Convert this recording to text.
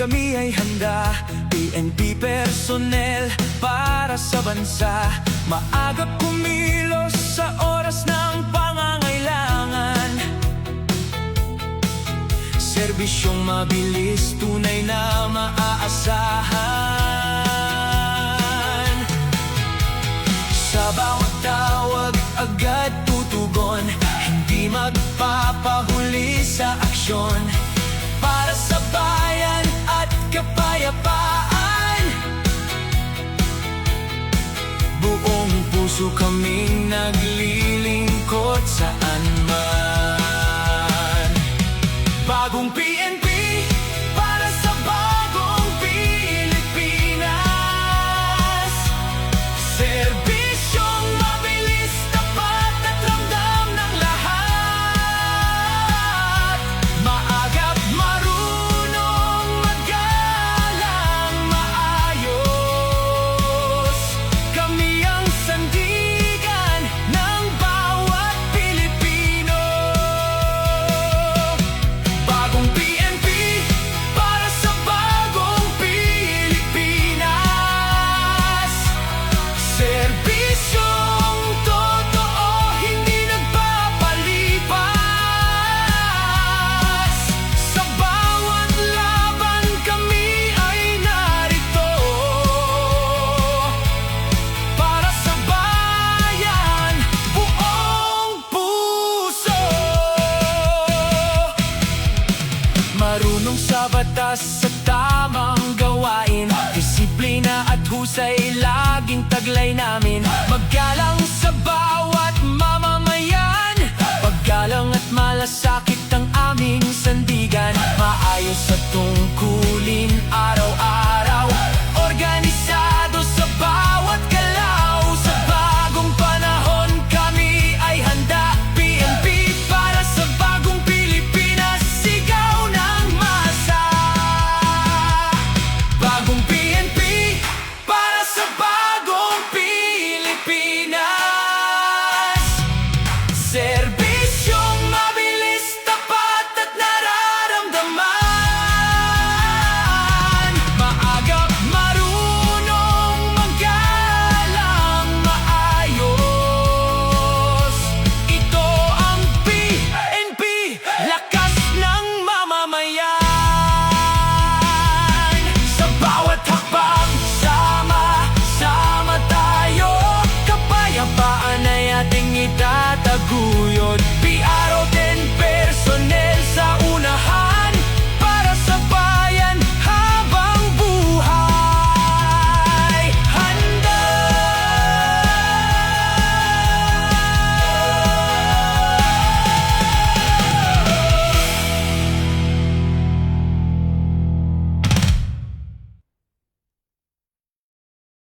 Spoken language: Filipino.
Kami ay handa, PNP personnel para sa bansa. Maaga kumilos sa oras ng pangangailangan. Serbisyong mabilis, tunay na maaasahan. Sa bawat tawag agad tutugon, hindi magpapahuli sa aksyon. Para sa bayan at kapayapaan, buong puso kaming naglilingkod saan man. Bagong PNP para sa bagong Pilipinas. Serbisyong mabilis, tapat at ramdam ng lahat. Maaga't marunong magalang maayos. Kami ang sandigan ng bawat Pilipino. Bagong PNP para sa bagong Pilipinas. Serbisyong totoo, hindi nagpapalipas. Sa bawat laban kami ay narito. Para sa bayan, buong puso. Marunong sa batas, sa tamang gawain, disiplina at husay laging taglay namin. Maggalang sa bawat mamamayan, paggalang at malasakit